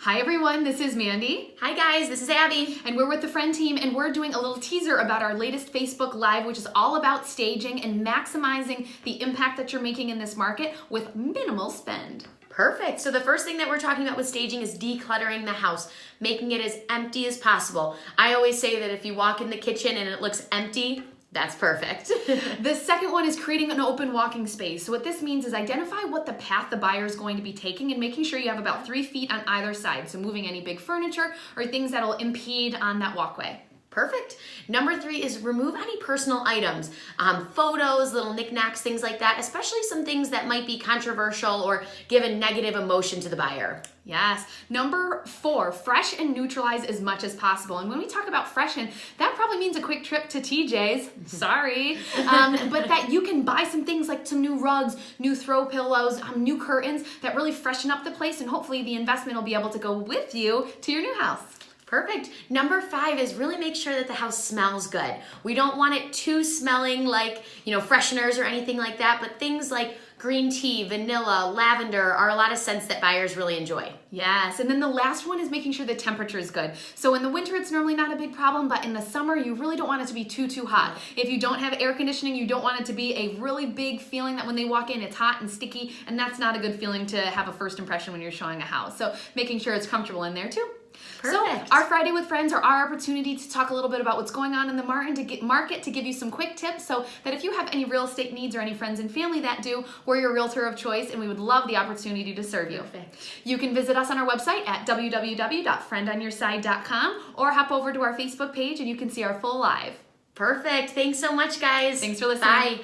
Hi everyone, this is Mandy. Hi guys, this is Abby. And we're with the Friend Team, and we're doing a little teaser about our latest Facebook Live, which is all about staging and maximizing the impact that you're making in this market with minimal spend. Perfect. So the first thing that we're talking about with staging is decluttering the house, making it as empty as possible. I always say that if you walk in the kitchen and it looks empty, that's perfect. The second one is creating an open walking space. So what this means is identify what the path the buyer is going to be taking and making sure you have about 3 feet on either side. So moving any big furniture or things that'll impede on that walkway. Perfect. Number 3 is remove any personal items, photos, little knickknacks, things like that, especially some things that might be controversial or give a negative emotion to the buyer. Yes. Number 4, fresh and neutralize as much as possible. And when we talk about freshen, that probably means a quick trip to TJ's. Sorry. But that you can buy some things like some new rugs, new throw pillows, new curtains that really freshen up the place, and hopefully the investment will be able to go with you to your new house. Perfect. Number 5 is really make sure that the house smells good. We don't want it too smelling like, fresheners or anything like that, but things like green tea, vanilla, lavender are a lot of scents that buyers really enjoy. Yes, and then the last one is making sure the temperature is good. So in the winter, it's normally not a big problem, but in the summer, you really don't want it to be too hot. If you don't have air conditioning, you don't want it to be a really big feeling that when they walk in, it's hot and sticky, and that's not a good feeling to have a first impression when you're showing a house. So making sure it's comfortable in there too. Perfect. So our Friday with Friends are our opportunity to talk a little bit about what's going on in the market, to give you some quick tips so that if you have any real estate needs or any friends and family that do, we're your realtor of choice, and we would love the opportunity to serve you. Perfect. You can visit us on our website at www.friendonyourside.com or hop over to our Facebook page and you can see our full live. Perfect. Thanks so much, guys. Thanks for listening. Bye.